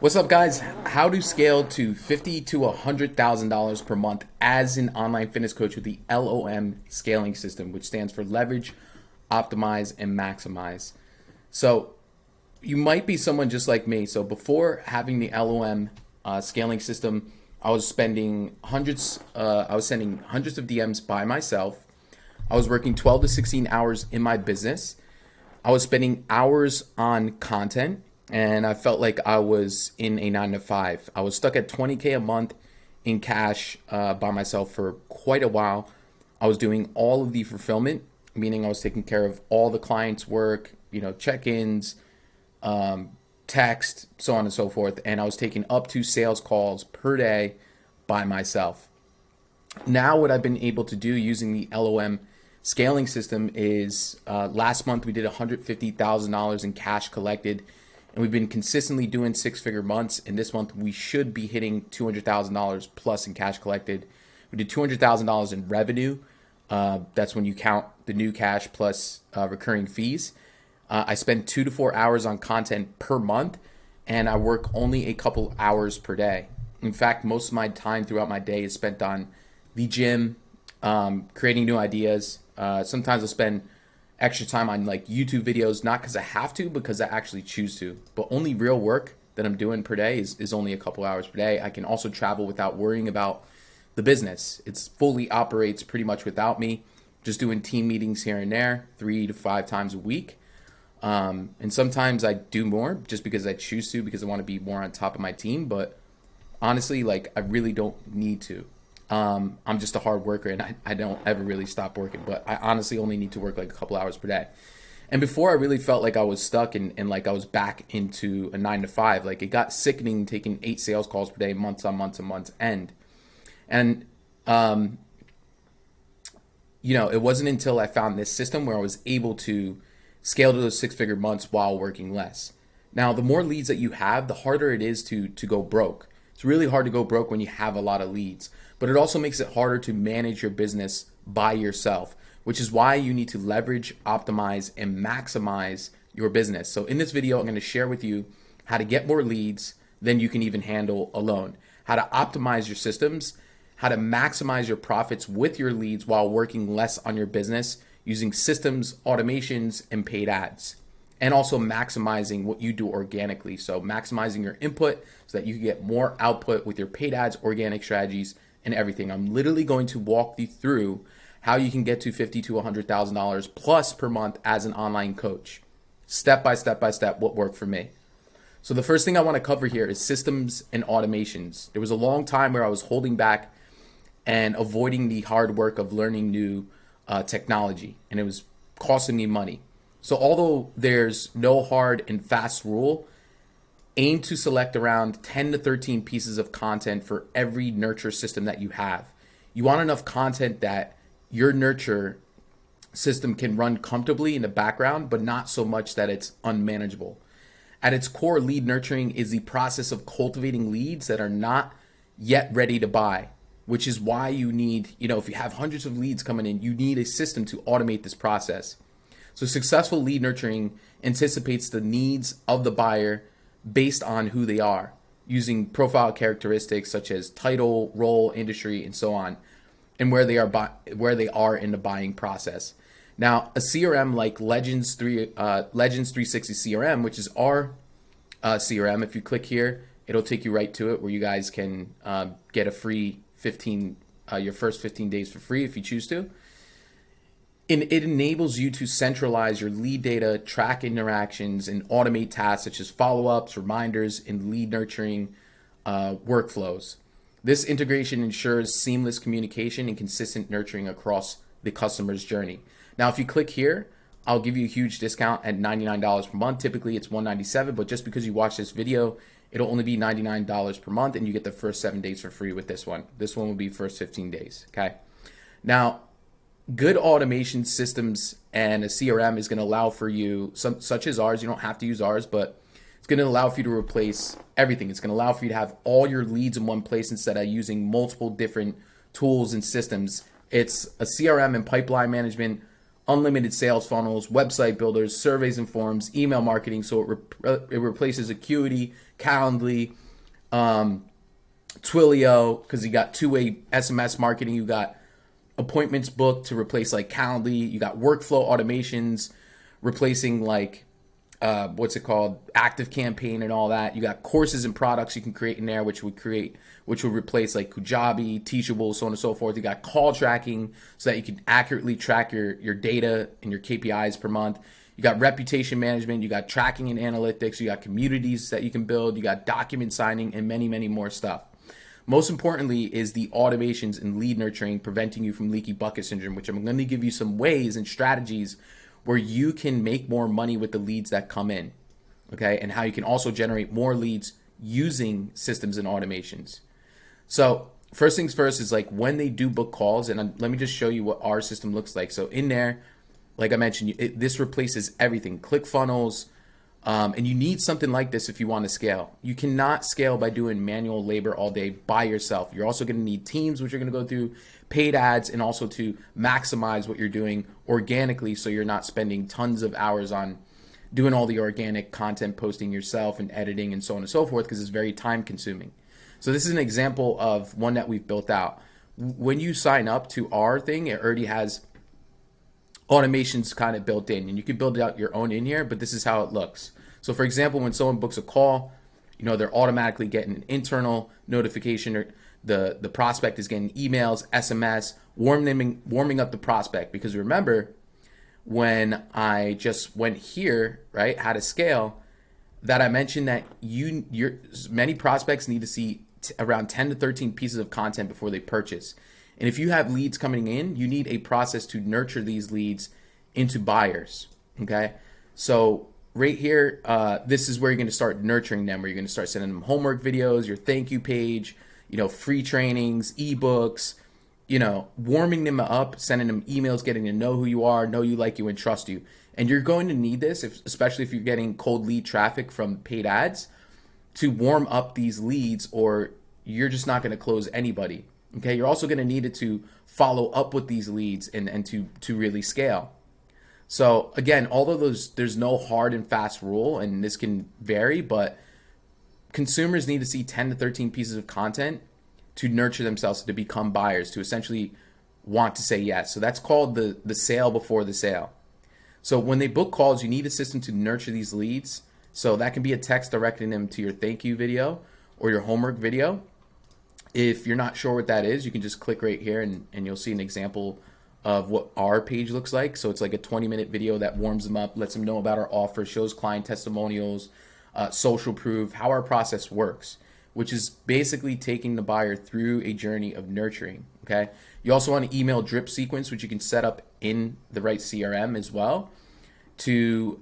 What's up, guys? How to scale to $50 to $100,000 per month as an online fitness coach with the LOM scaling system, which stands for leverage, optimize, and maximize. So you might be someone just like me. So before having the LOM scaling system, I was spending hundreds. I was sending hundreds of DMs by myself. I was working 12 to 16 hours in my business. I was spending hours on content, and I felt like I was in a 9 to 5. I was stuck at 20K a month in cash by myself for quite a while. I was doing all of the fulfillment, meaning I was taking care of all the clients' work, check-ins, text, so on and so forth. And I was taking up to sales calls per day by myself. Now, what I've been able to do using the LOM scaling system is last month we did $150,000 in cash collected, and we've been consistently doing six-figure months. And this month we should be hitting $200,000 plus in cash collected. We did $200,000 in revenue. That's when you count the new cash plus recurring fees. I spend 2 to 4 hours on content per month, and I work only a couple hours per day. In fact, most of my time throughout my day is spent on the gym, creating new ideas. Sometimes I'll spend extra time on like YouTube videos, not because I have to, because I actually choose to. But only real work that I'm doing per day is only a couple hours per day. I can also travel without worrying about the business. It's fully operates pretty much without me, just doing team meetings here and there, 3 to 5 times a week. And sometimes I do more just because I choose to, because I want to be more on top of my team. But honestly, like, I really don't need to. I'm just a hard worker, and I don't ever really stop working, but I honestly only need to work like a couple hours per day. And before, I really felt like I was stuck and like I was back into a 9 to 5. Like, it got sickening taking 8 sales calls per day, months on months and months end. And, it wasn't until I found this system where I was able to scale to those six-figure months while working less. Now, the more leads that you have, the harder it is to go broke. It's really hard to go broke when you have a lot of leads, but it also makes it harder to manage your business by yourself, which is why you need to leverage, optimize, and maximize your business. So in this video, I'm going to share with you how to get more leads than you can even handle alone, how to optimize your systems, how to maximize your profits with your leads while working less on your business using systems, automations, and paid ads, and also maximizing what you do organically. So maximizing your input so that you can get more output with your paid ads, organic strategies, and everything. I'm literally going to walk you through how you can get to $50,000 to $100,000 plus per month as an online coach. Step by step by step, what worked for me. So the first thing I want to cover here is systems and automations. There was a long time where I was holding back and avoiding the hard work of learning new technology, and it was costing me money. So although there's no hard and fast rule, aim to select around 10 to 13 pieces of content for every nurture system that you have. You want enough content that your nurture system can run comfortably in the background, but not so much that it's unmanageable. At its core, lead nurturing is the process of cultivating leads that are not yet ready to buy, which is why you need, if you have hundreds of leads coming in, you need a system to automate this process. So successful lead nurturing anticipates the needs of the buyer based on who they are, using profile characteristics such as title, role, industry, and so on, and where they are in the buying process. Now, a CRM like Legends 360 CRM, which is our CRM, if you click here, it'll take you right to it where you guys can get a free your first 15 days for free if you choose to. And it enables you to centralize your lead data, track interactions, and automate tasks such as follow-ups, reminders, and lead nurturing workflows. This integration ensures seamless communication and consistent nurturing across the customer's journey. Now, if you click here, I'll give you a huge discount at $99 per month. Typically, it's $197, but just because you watch this video, it'll only be $99 per month, and you get the first 7 days for free with this one. This one will be first 15 days, okay? Now, good automation systems and a CRM is going to allow for you, such as ours. You don't have to use ours, but it's going to allow for you to replace everything. It's going to allow for you to have all your leads in one place instead of using multiple different tools and systems. It's a CRM and pipeline management, unlimited sales funnels, website builders, surveys and forms, email marketing. So it replaces Acuity, Calendly, Twilio, because you got two-way SMS marketing. You got appointments booked to replace like Calendly. You got workflow automations replacing like what's it called, Active Campaign and all that. You got courses and products you can create in there, which would replace like Kajabi, Teachable, so on and so forth. You got call tracking so that you can accurately track your data and your KPIs per month. You got reputation management, you got tracking and analytics, you got communities that you can build, you got document signing, and many, many more stuff. Most importantly is the automations and lead nurturing, preventing you from leaky bucket syndrome, which I'm going to give you some ways and strategies where you can make more money with the leads that come in, okay? And how you can also generate more leads using systems and automations. So first things first is like when they do book calls, and let me just show you what our system looks like. So in there, like I mentioned, this replaces everything, ClickFunnels, and you need something like this if you want to scale. You cannot scale by doing manual labor all day by yourself. You're also going to need teams, which are going to go through paid ads, and also to maximize what you're doing organically, so you're not spending tons of hours on doing all the organic content posting yourself and editing and so on and so forth, because it's very time consuming. So this is an example of one that we've built out. When you sign up to our thing, it already has automations kind of built in, and you can build out your own in here, but this is how it looks. So for example, when someone books a call, they're automatically getting an internal notification, or the prospect is getting emails, SMS, warming up the prospect. Because remember, when I just went here, right, how to scale, that I mentioned that many prospects need to see around 10 to 13 pieces of content before they purchase. And if you have leads coming in, you need a process to nurture these leads into buyers, okay? So right here, this is where you're going to start nurturing them, where you're going to start sending them homework videos, your thank you page, free trainings, ebooks, warming them up, sending them emails, getting to know who you are, know you, like you, and trust you. And you're going to need this, especially if you're getting cold lead traffic from paid ads, to warm up these leads, or you're just not going to close anybody. Okay, you're also going to need it to follow up with these leads and to really scale. So again, although there's no hard and fast rule, and this can vary, but consumers need to see 10 to 13 pieces of content to nurture themselves, to become buyers, to essentially want to say yes. So that's called the sale before the sale. So when they book calls, you need a system to nurture these leads. So that can be a text directing them to your thank you video or your homework video. If you're not sure what that is, you can just click right here and you'll see an example of what our page looks like. So it's like a 20-minute video that warms them up, lets them know about our offer, shows client testimonials, social proof, how our process works, which is basically taking the buyer through a journey of nurturing, okay? You also want an email drip sequence, which you can set up in the right CRM as well, to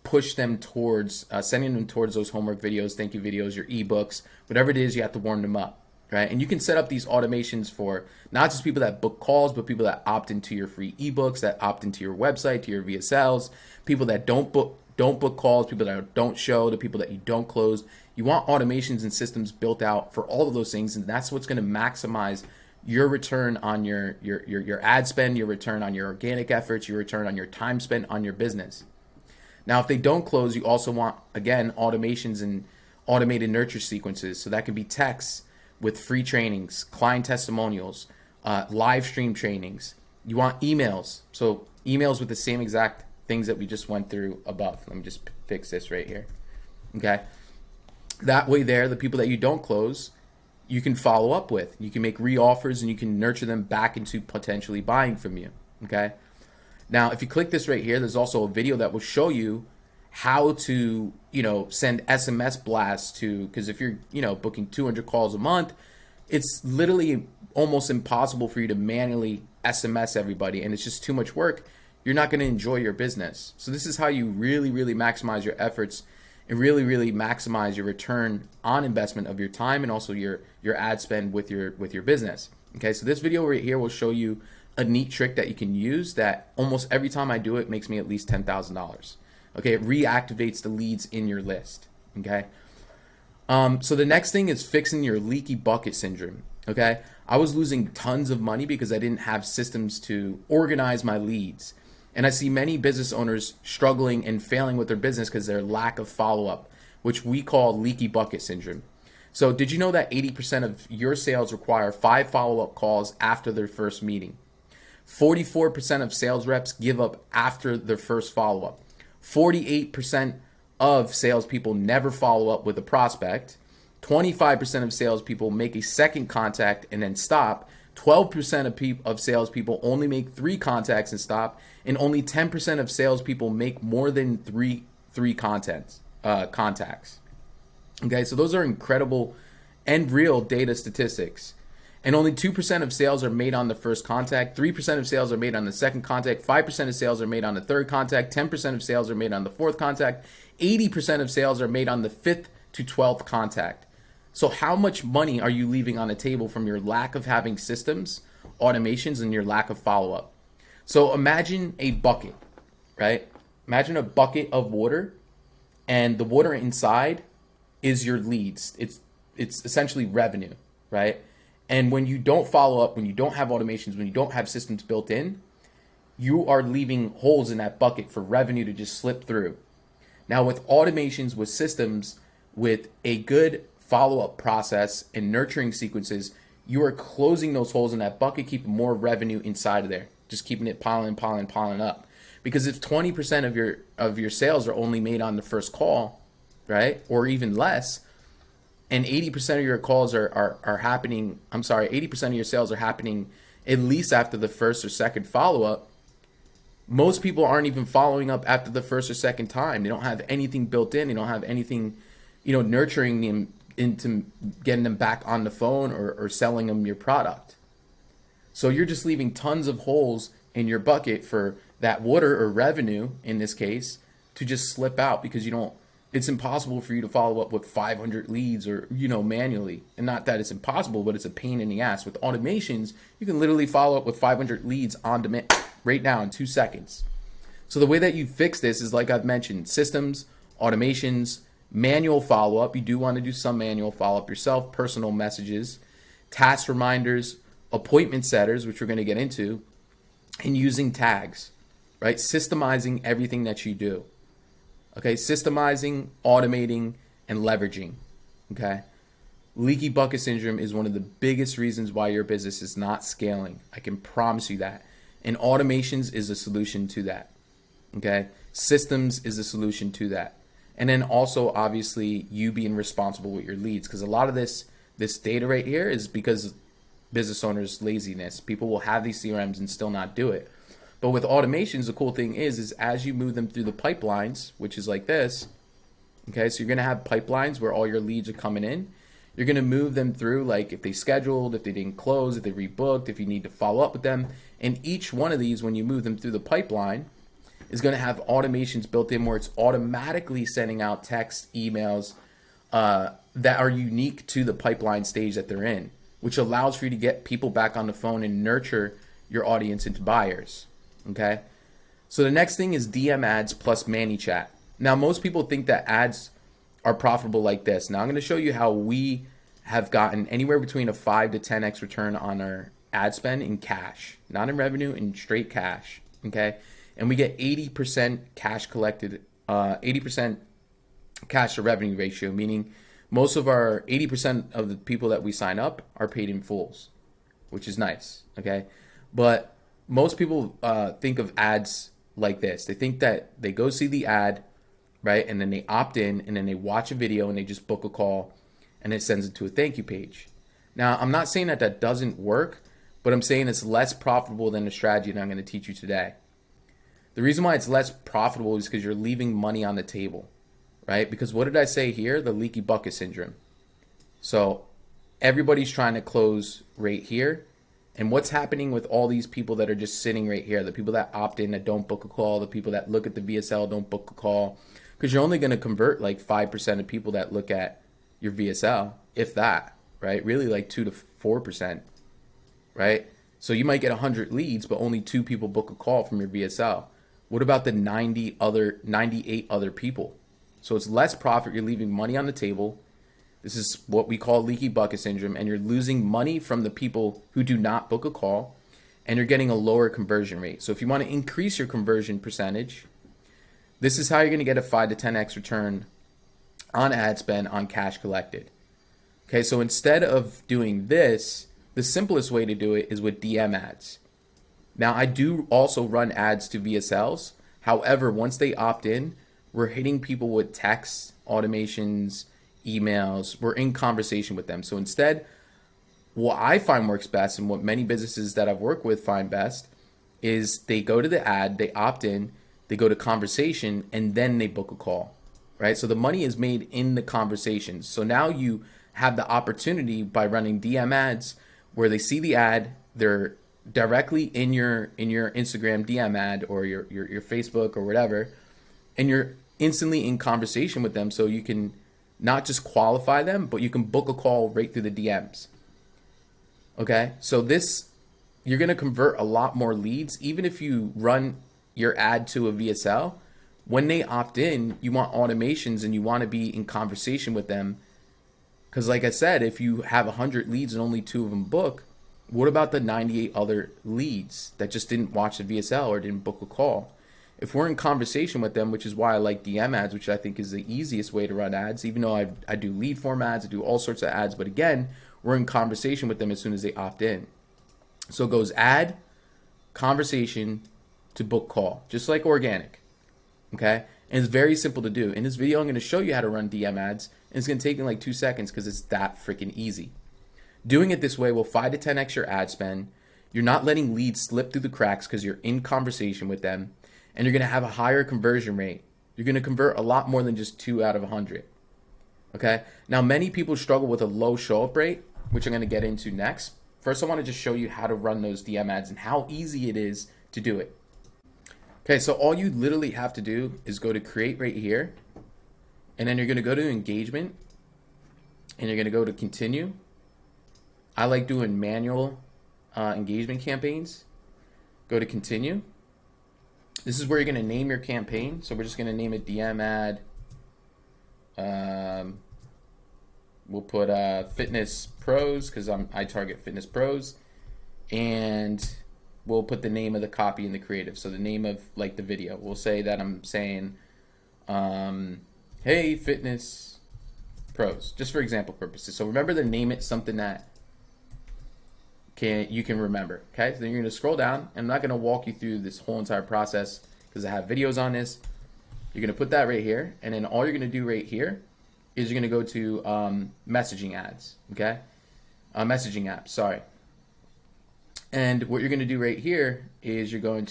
push them towards, sending them towards those homework videos, thank you videos, your ebooks, whatever it is, you have to warm them up. Right? And you can set up these automations for not just people that book calls, but people that opt into your free ebooks, that opt into your website, to your VSLs, people that don't book calls, people that don't show, the people that you don't close. You want automations and systems built out for all of those things, and that's what's going to maximize your return on your ad spend, your return on your organic efforts, your return on your time spent on your business. Now, if they don't close, you also want, again, automations and automated nurture sequences. So that can be texts with free trainings, client testimonials, live stream trainings. You want emails. So emails with the same exact things that we just went through above. Let me just fix this right here. Okay. That way there, the people that you don't close, you can follow up with. You can make re-offers and you can nurture them back into potentially buying from you. Okay. Now, if you click this right here, there's also a video that will show you how to, send SMS blasts to, because if you're, booking 200 calls a month, it's literally almost impossible for you to manually SMS everybody, and it's just too much work. You're not going to enjoy your business. So this is how you really, really maximize your efforts and really, really maximize your return on investment of your time and also your ad spend with your business. Okay, so this video right here will show you a neat trick that you can use that almost every time I do it makes me at least $10,000. Okay, it reactivates the leads in your list. Okay, so the next thing is fixing your leaky bucket syndrome. Okay, I was losing tons of money because I didn't have systems to organize my leads. And I see many business owners struggling and failing with their business because their lack of follow-up, which we call leaky bucket syndrome. So did you know that 80% of your sales require 5 follow-up calls after their first meeting? 44% of sales reps give up after their first follow-up. 48% of salespeople never follow up with a prospect. 25% of salespeople make a second contact and then stop. 12% of salespeople only make 3 contacts and stop. And only 10% of salespeople make more than three contacts. Okay, so those are incredible and real data statistics. And only 2% of sales are made on the first contact, 3% of sales are made on the second contact, 5% of sales are made on the third contact, 10% of sales are made on the fourth contact, 80% of sales are made on the 5th to 12th contact. So how much money are you leaving on the table from your lack of having systems, automations, and your lack of follow-up? So imagine a bucket, right? Imagine a bucket of water, and the water inside is your leads. It's essentially revenue, right? And when you don't follow up, when you don't have automations, when you don't have systems built in, you are leaving holes in that bucket for revenue to just slip through. Now with automations, with systems, with a good follow-up process and nurturing sequences, you are closing those holes in that bucket, keeping more revenue inside of there, just keeping it piling up. Because if 20% of your sales are only made on the first call, right, or even less, and 80% of your calls are happening, 80% of your sales are happening at least after the first or second follow-up, most people aren't even following up after the first or second time. They don't have anything built in. They don't have anything, nurturing them into getting them back on the phone or selling them your product. So you're just leaving tons of holes in your bucket for that water or revenue, in this case, to just slip out because it's impossible for you to follow up with 500 leads or, manually. And not that it's impossible, but it's a pain in the ass. With automations, you can literally follow up with 500 leads on demand right now in 2 seconds. So the way that you fix this is, like I've mentioned, systems, automations, manual follow-up. You do want to do some manual follow-up yourself, personal messages, task reminders, appointment setters, which we're going to get into, and using tags, right? Systemizing everything that you do. Okay, systemizing, automating, and leveraging. Okay, leaky bucket syndrome is one of the biggest reasons why your business is not scaling. I can promise you that. And automations is a solution to that. Okay, systems is a solution to that. And then also, obviously, you being responsible with your leads, because a lot of this data right here is because business owners' laziness. People will have these CRMs and still not do it. But with automations, the cool thing is as you move them through the pipelines, which is like this, okay, so you're going to have pipelines where all your leads are coming in. You're going to move them through, like if they scheduled, if they didn't close, if they rebooked, if you need to follow up with them. And each one of these, when you move them through the pipeline, is going to have automations built in where it's automatically sending out text, emails that are unique to the pipeline stage that they're in, which allows for you to get people back on the phone and nurture your audience into buyers. Okay, so the next thing is DM ads plus ManyChat. Now, most people think that ads are profitable like this. Now, I'm going to show you how we have gotten anywhere between a 5 to 10x return on our ad spend in cash, not in revenue, in straight cash. Okay, and we get 80% cash collected, 80% cash to revenue ratio, meaning most of our 80% of the people that we sign up are paid in fulls, which is nice. Okay, but most people think of ads like this. They think that they go see the ad, right? And then they opt in and then they watch a video and they just book a call and it sends it to a thank you page. Now, I'm not saying that doesn't work, but I'm saying it's less profitable than the strategy that I'm going to teach you today. The reason why it's less profitable is because you're leaving money on the table, right? Because what did I say here? The leaky bucket syndrome. So everybody's trying to close right here. And what's happening with all these people that are just sitting right here, the people that opt in that don't book a call, the people that look at the VSL don't book a call, because you're only going to convert like 5% of people that look at your VSL, if that, right? Really like 2 to 4%, right? So you might get 100 leads, but only 2 people book a call from your VSL. What about the 98 other people? So it's less profit. You're leaving money on the table. This is what we call leaky bucket syndrome, and you're losing money from the people who do not book a call, and you're getting a lower conversion rate. So if you want to increase your conversion percentage, this is how you're going to get a 5 to 10x return on ad spend on cash collected. Okay, so instead of doing this, the simplest way to do it is with DM ads. Now, I do also run ads to VSLs. However, once they opt in, we're hitting people with texts, automations, emails. We're in conversation with them. So instead, what I find works best and what many businesses that I've worked with find best is they go to the ad, they opt in, they go to conversation, and then they book a call, right? So the money is made in the conversations. So now you have the opportunity by running DM ads where they see the ad, they're directly in your Instagram DM ad or your Facebook or whatever, and you're instantly in conversation with them. So you can not just qualify them, but you can book a call right through the DMs. Okay, so this, you're going to convert a lot more leads. Even if you run your ad to a VSL, when they opt in, you want automations and you want to be in conversation with them. Because like I said, if you have 100 leads and only 2 of them book, what about the 98 other leads that just didn't watch the VSL or didn't book a call? If we're in conversation with them, which is why I like DM ads, which I think is the easiest way to run ads, even though I do lead form ads, I do all sorts of ads, but again, we're in conversation with them as soon as they opt in. So it goes ad, conversation to book call, just like organic. Okay? And it's very simple to do. In this video, I'm going to show you how to run DM ads, and it's going to take me like 2 seconds because it's that freaking easy. Doing it this way will 5 to 10x your ad spend. You're not letting leads slip through the cracks because you're in conversation with them, and you're going to have a higher conversion rate. You're going to convert a lot more than just 2 out of 100. Okay? Now, many people struggle with a low show-up rate, which I'm going to get into next. First, I want to just show you how to run those DM ads and how easy it is to do it. Okay, so all you literally have to do is go to create right here, and then you're going to go to engagement, and you're going to go to continue. I like doing manual engagement campaigns. Go to continue. This is where you're going to name your campaign. So we're just going to name it DM ad. We'll put fitness pros because I target fitness pros, and we'll put the name of the copy in the creative. So the name of like the video, we'll say that I'm saying, hey, fitness pros, just for example purposes. So remember to name it something that you can remember. Okay, so then you're gonna scroll down. I'm not gonna walk you through this whole entire process because I have videos on this. You're gonna put that right here, and then all you're gonna do right here is you're gonna go to messaging ads. Okay, messaging apps. Sorry. And what you're gonna do right here is you're gonna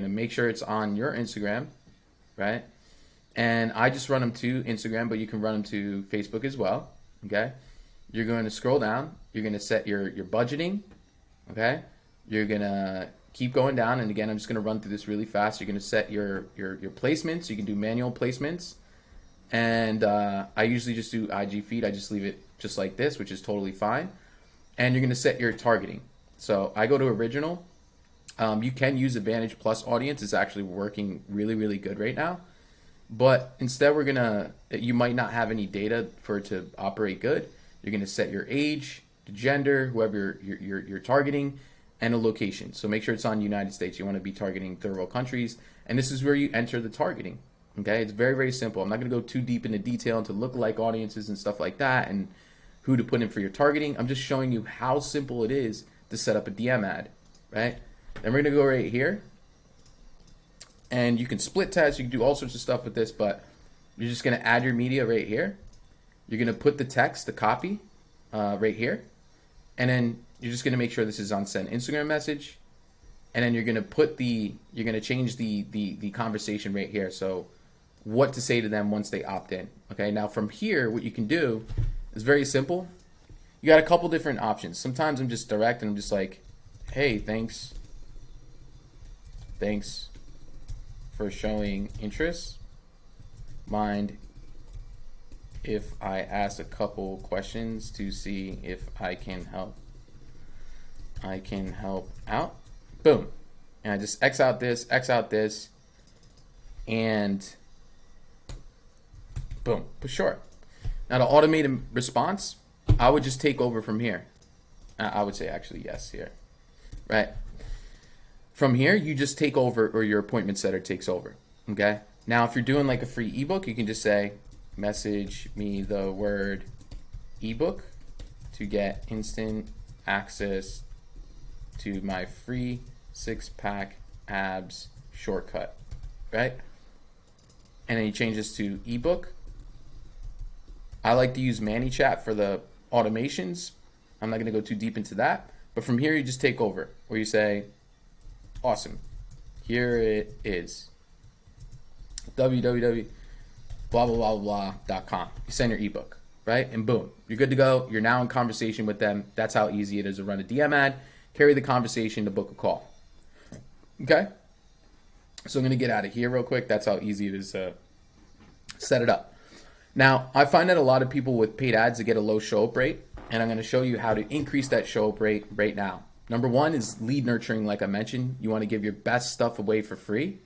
make sure it's on your Instagram, right? And I just run them to Instagram, but you can run them to Facebook as well. Okay. You're going to scroll down. You're going to set your budgeting. Okay. You're going to keep going down. And again, I'm just going to run through this really fast. You're going to set your placements. You can do manual placements. And I usually just do IG feed. I just leave it just like this, which is totally fine. And you're going to set your targeting. So I go to original. You can use Advantage Plus audience. It's actually working really, really good right now. But instead, you might not have any data for it to operate good. You're going to set your age, the gender, whoever you're targeting, and a location. So make sure it's on United States. You want to be targeting third world countries. And this is where you enter the targeting. Okay, it's very, very simple. I'm not going to go too deep into detail into lookalike audiences and stuff like that and who to put in for your targeting. I'm just showing you how simple it is to set up a DM ad, right? Then we're going to go right here. And you can split test, you can do all sorts of stuff with this, but you're just going to add your media right here. You're going to put the text, the copy, right here. And then you're just going to make sure this is on send Instagram message. And then you're going to change the conversation right here. So what to say to them once they opt in. Okay, now from here, what you can do is very simple. You got a couple different options. Sometimes I'm just direct and I'm just like, hey, thanks for showing interest. Mind if I ask a couple questions to see if I can help out? Boom. And I just X out this, and boom, push short. Now the automated response, I would just take over from here. I would say actually yes here, right? From here, you just take over, or your appointment setter takes over. Okay. Now, if you're doing like a free ebook, you can just say, message me the word ebook to get instant access to my free 6-pack abs shortcut, right? And then you change this to ebook. I like to use ManyChat for the automations. I'm not going to go too deep into that. But from here, you just take over, where you say, awesome, here it is, www blah blah blah blah.com. You send your ebook, right? And boom, you're good to go. You're now in conversation with them. That's how easy it is to run a DM ad, carry the conversation to book a call. Okay? So I'm going to get out of here real quick. That's how easy it is to set it up. Now, I find that a lot of people with paid ads to get a low show up rate, and I'm going to show you how to increase that show up rate right now. Number one is lead nurturing, like I mentioned. You want to give your best stuff away for free.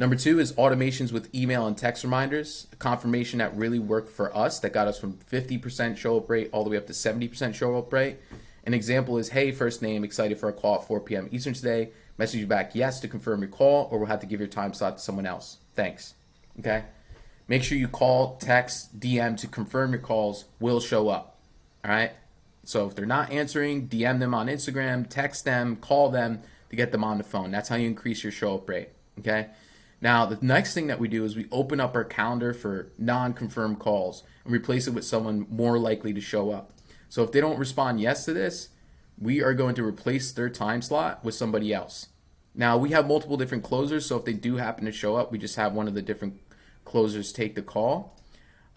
Number two is automations with email and text reminders, a confirmation that really worked for us, that got us from 50% show up rate all the way up to 70% show up rate. An example is, hey, first name, excited for a call at 4 p.m. Eastern today. Message you back yes to confirm your call, or we'll have to give your time slot to someone else. Thanks. Okay? Make sure you call, text, DM to confirm your calls will show up. All right? So if they're not answering, DM them on Instagram, text them, call them to get them on the phone. That's how you increase your show up rate. Okay? Now, the next thing that we do is we open up our calendar for non-confirmed calls and replace it with someone more likely to show up. So if they don't respond yes to this, we are going to replace their time slot with somebody else. Now, we have multiple different closers, so if they do happen to show up, we just have one of the different closers take the call.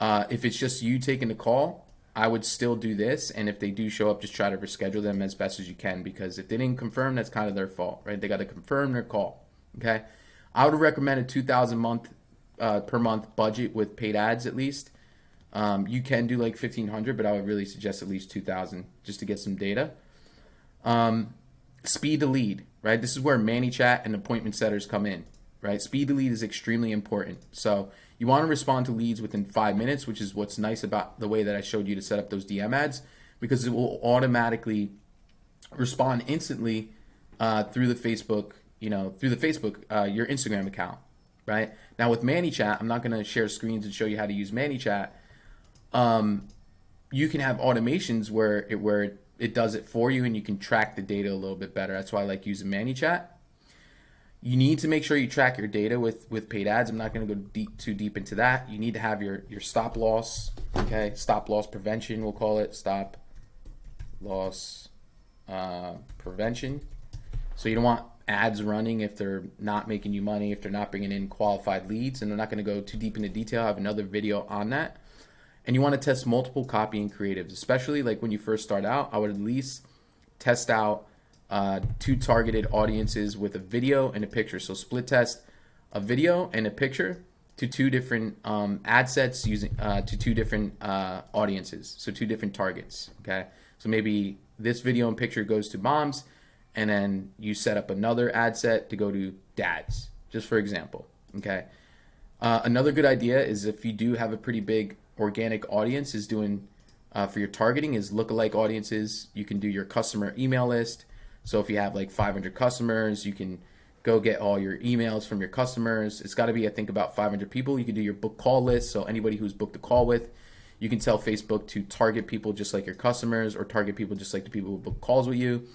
If it's just you taking the call, I would still do this, and if they do show up, just try to reschedule them as best as you can, because if they didn't confirm, that's kind of their fault, right? They got to confirm their call, okay? I would recommend a $2,000 per month budget with paid ads at least. You can do like $1,500, but I would really suggest at least $2,000 just to get some data. Speed to lead, right? This is where ManyChat and appointment setters come in, right? Speed to lead is extremely important. So you want to respond to leads within 5 minutes, which is what's nice about the way that I showed you to set up those DM ads, because it will automatically respond instantly through the Facebook, your Instagram account, right? Now with ManyChat, I'm not going to share screens and show you how to use ManyChat. You can have automations where it does it for you, and you can track the data a little bit better. That's why I like using ManyChat. You need to make sure you track your data with paid ads. I'm not going to go too deep into that. You need to have your stop loss, okay? Stop loss prevention, we'll call it. Stop loss prevention. So you don't want ads running if they're not making you money, if they're not bringing in qualified leads. And I'm not going to go too deep into detail. I have another video on that. And you want to test multiple copy and creatives, especially like when you first start out. I would at least test out 2 targeted audiences with a video and a picture. So split test a video and a picture to 2 different ad sets using to 2 different audiences. So 2 different targets. Okay. So maybe this video and picture goes to moms, and then you set up another ad set to go to dads, just for example. Okay. Another good idea is, if you do have a pretty big organic audience, is doing for your targeting is lookalike audiences. You can do your customer email list. So if you have like 500 customers, you can go get all your emails from your customers. It's got to be, I think, about 500 people. You can do your book call list. So anybody who's booked a call with, you can tell Facebook to target people just like your customers, or target people just like the people who book calls with you.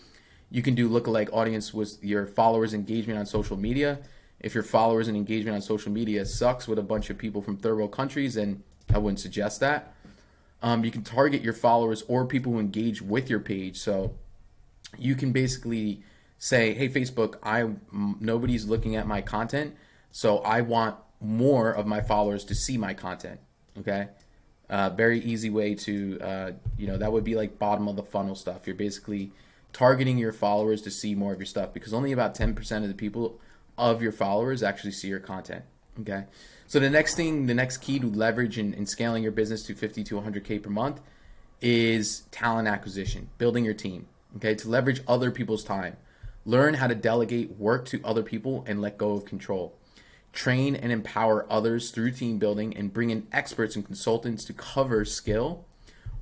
You can do lookalike audience with your followers' engagement on social media. If your followers and engagement on social media sucks with a bunch of people from third world countries, then I wouldn't suggest that. You can target your followers or people who engage with your page. So you can basically say, hey, Facebook, nobody's looking at my content, so I want more of my followers to see my content. Okay. Very easy way to, that would be like bottom of the funnel stuff. You're basically targeting your followers to see more of your stuff, because only about 10% of the people of your followers actually see your content. Okay. So the next key to leverage in scaling your business to 50 to 100K per month is talent acquisition, building your team. Okay. To leverage other people's time, learn how to delegate work to other people and let go of control. Train and empower others through team building, and bring in experts and consultants to cover skill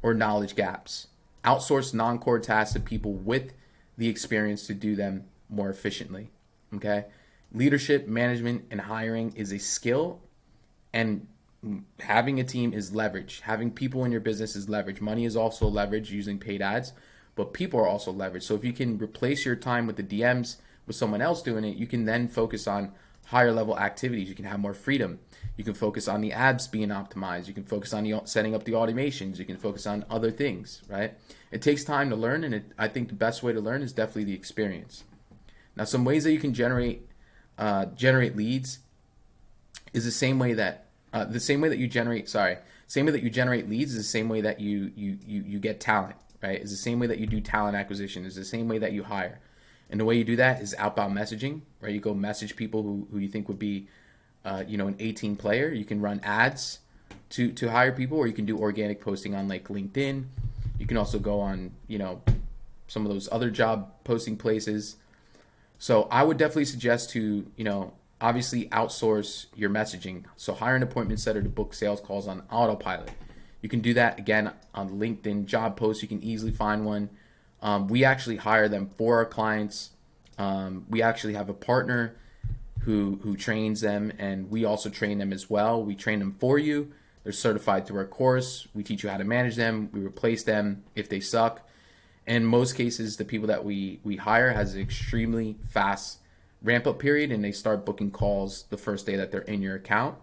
or knowledge gaps. Outsource non-core tasks to people with the experience to do them more efficiently. Okay. Leadership, management, and hiring is a skill, and having a team is leverage. Having people in your business is leverage. Money is also leverage using paid ads, but people are also leverage. So if you can replace your time with the DMs with someone else doing it, you can then focus on higher level activities. You can have more freedom. You can focus on the ads being optimized. You can focus on setting up the automations. You can focus on other things, right? It takes time to learn, and I think the best way to learn is definitely the experience. Now, some ways that you can generate leads is the same way that you generate leads is the same way that you get talent, right? It's the same way that you do talent acquisition. It's the same way that you hire. And the way you do that is outbound messaging, right? You go message people who you think would be, an 18 player. You can run ads to hire people, or you can do organic posting on like LinkedIn. You can also go on, some of those other job posting places. So I would definitely suggest to, obviously outsource your messaging. So hire an appointment setter to book sales calls on autopilot. You can do that again on LinkedIn job posts. You can easily find one. We actually hire them for our clients. We actually have a partner who trains them, and we also train them as well. We train them for you. They're certified through our course. We teach you how to manage them. We replace them if they suck. In most cases, the people that we hire has an extremely fast ramp up period, and they start booking calls the first day that they're in your account.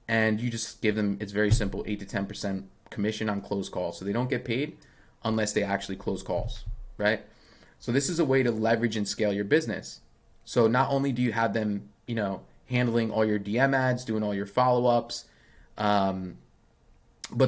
And you just give them, it's very simple, 8 to 10% commission on closed calls. So they don't get paid unless they actually close calls, right? So this is a way to leverage and scale your business. So not only do you have them, handling all your DM ads, doing all your follow-ups, but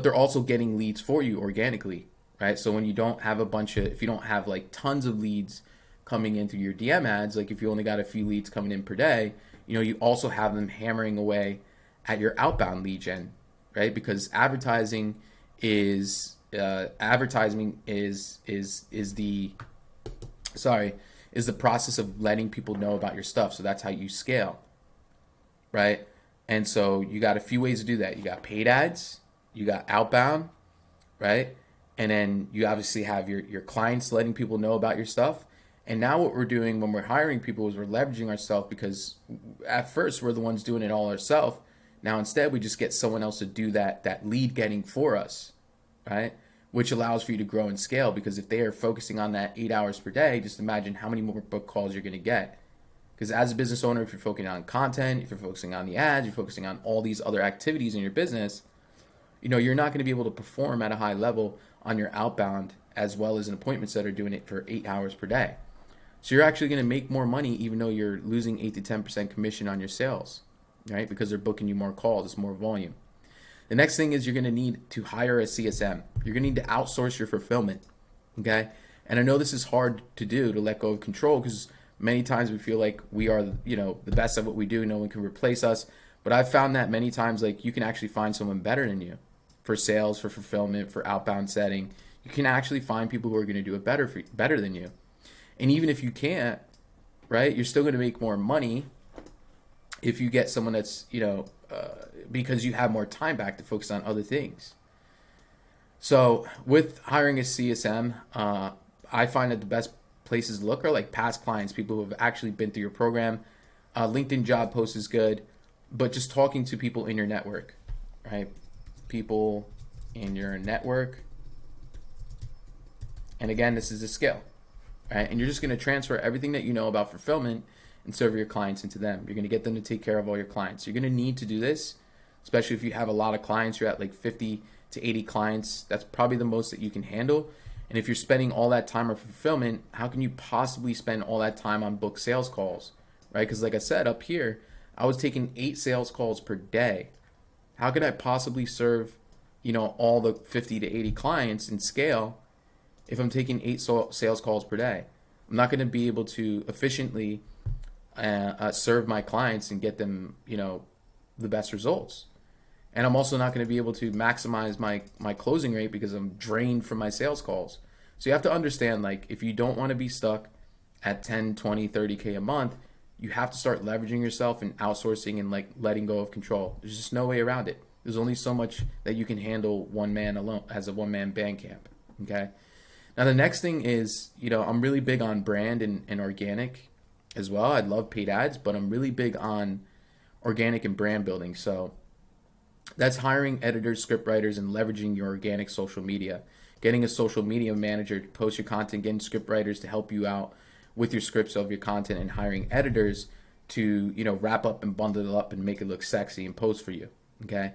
they're also getting leads for you organically, right? So when you don't have if you don't have like tons of leads coming in through your DM ads, like if you only got a few leads coming in per day, you also have them hammering away at your outbound lead gen, right? Because advertising is the process of letting people know about your stuff. So that's how you scale, right? And so you got a few ways to do that. You got paid ads, you got outbound, right? And then you obviously have your clients letting people know about your stuff. And now what we're doing when we're hiring people is we're leveraging ourselves, because at first we're the ones doing it all ourselves. Now instead we just get someone else to do that lead getting for us, right? Which allows for you to grow and scale, because if they are focusing on that 8 hours per day, just imagine how many more book calls you're going to get. Because as a business owner, if you're focusing on content, if you're focusing on the ads, you're focusing on all these other activities in your business, you're not going to be able to perform at a high level on your outbound as well as an appointment setter doing it for 8 hours per day. So you're actually going to make more money even though you're losing 8 to 10% commission on your sales, right? Because they're booking you more calls, it's more volume. The next thing is you're going to need to hire a CSM. You're going to need to outsource your fulfillment, okay? And I know this is hard to do, to let go of control, because many times we feel like we are, the best at what we do. No one can replace us. But I've found that many times, like, you can actually find someone better than you for sales, for fulfillment, for outbound setting. You can actually find people who are going to do it better than you. And even if you can't, right, you're still going to make more money if you get someone that's, because you have more time back to focus on other things. So with hiring a CSM, I find that the best places to look are like past clients, people who have actually been through your program. LinkedIn job post is good, but just talking to people in your network, right? People in your network. And again, this is a skill, right? And you're just going to transfer everything that you know about fulfillment and serve your clients into them. You're going to get them to take care of all your clients. You're going to need to do this, especially if you have a lot of clients. You're at like 50 to 80 clients. That's probably the most that you can handle. And if you're spending all that time on fulfillment, how can you possibly spend all that time on book sales calls, right? Because like I said up here, I was taking 8 sales calls per day. How could I possibly serve, all the 50 to 80 clients and scale if I'm taking 8 sales calls per day? I'm not going to be able to efficiently serve my clients and get them, the best results. And I'm also not going to be able to maximize my closing rate because I'm drained from my sales calls. So you have to understand, like, if you don't want to be stuck at 10, 20, 30K a month, you have to start leveraging yourself and outsourcing and like letting go of control. There's just no way around it. There's only so much that you can handle one man alone as a one-man band camp. Okay. Now the next thing is, I'm really big on brand and organic. as well. I love paid ads, but I'm really big on organic and brand building. So that's hiring editors, script writers, and leveraging your organic social media. Getting a social media manager to post your content, getting script writers to help you out with your scripts of your content, and hiring editors to, wrap up and bundle it up and make it look sexy and post for you. Okay.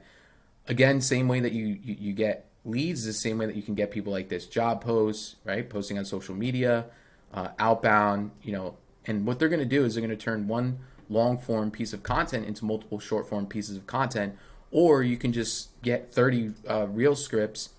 Again, same way that you get leads, the same way that you can get people like this. Job posts, right? Posting on social media, outbound, and what they're going to do is they're going to turn one long form piece of content into multiple short form pieces of content. Or you can just get 30 reel scripts,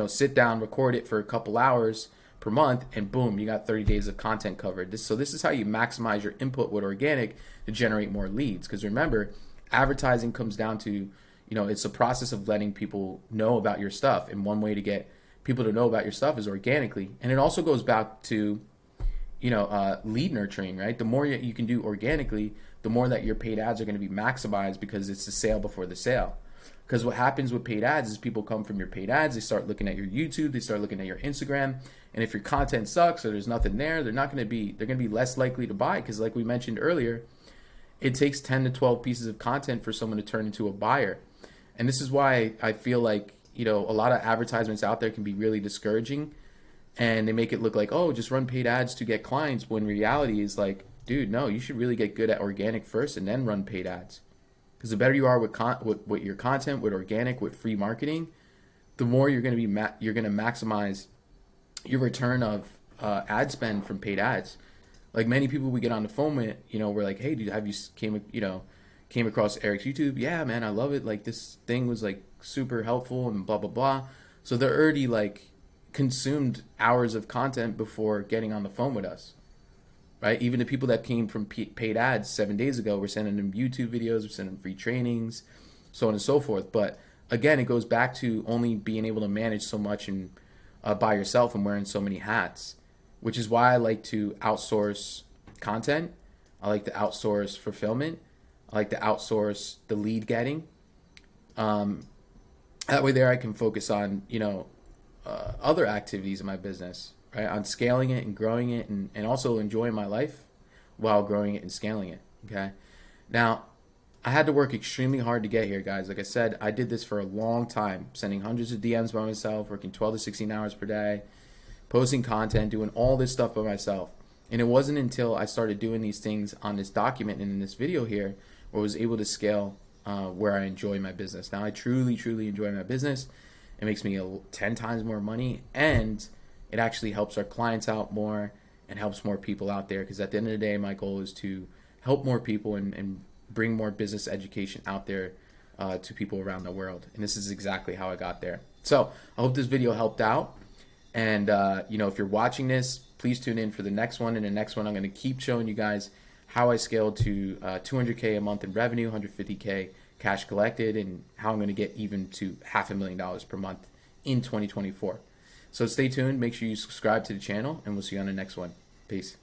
sit down, record it for a couple hours per month, and boom, you got 30 days of content covered. So this is how you maximize your input with organic to generate more leads. Because remember, advertising comes down to, it's a process of letting people know about your stuff. And one way to get people to know about your stuff is organically. And it also goes back to, lead nurturing, right? The more you can do organically, the more that your paid ads are going to be maximized, because it's the sale before the sale. Because what happens with paid ads is people come from your paid ads, they start looking at your YouTube, they start looking at your Instagram, and if your content sucks or there's nothing there, they're going to be less likely to buy, because like we mentioned earlier, it takes 10 to 12 pieces of content for someone to turn into a buyer. And this is why I feel like, a lot of advertisements out there can be really discouraging, and they make it look like, oh, just run paid ads to get clients, when reality is like, dude, no, you should really get good at organic first and then run paid ads. Because the better you are with your content, with organic, with free marketing, the more you're going to you're going to maximize your return of ad spend from paid ads. Like many people we get on the phone with, we're like, hey, dude, have you came across Eric's YouTube? Yeah, man, I love it. Like this thing was like super helpful and blah blah blah. So they're already like consumed hours of content before getting on the phone with us. Right? Even the people that came from paid ads 7 days ago, we're sending them YouTube videos, we're sending them free trainings, so on and so forth. But again, it goes back to only being able to manage so much and by yourself and wearing so many hats, which is why I like to outsource content. I like to outsource fulfillment. I like to outsource the lead getting. That way there I can focus on, other activities in my business. Right, on scaling it and growing it, and also enjoying my life while growing it and scaling it. Okay. Now, I had to work extremely hard to get here, guys. Like I said, I did this for a long time, sending hundreds of DMs by myself, working 12 to 16 hours per day, posting content, doing all this stuff by myself. And it wasn't until I started doing these things on this document and in this video here where I was able to scale where I enjoy my business. Now, I truly, truly enjoy my business. It makes me 10 times more money, and it actually helps our clients out more and helps more people out there, because at the end of the day, my goal is to help more people and bring more business education out there to people around the world. And this is exactly how I got there. So I hope this video helped out. And, if you're watching this, please tune in for the next one. In the next one, I'm going to keep showing you guys how I scaled to $200K a month in revenue, $150K cash collected, and how I'm going to get even to $500,000 per month in 2024. So stay tuned, make sure you subscribe to the channel, and we'll see you on the next one. Peace.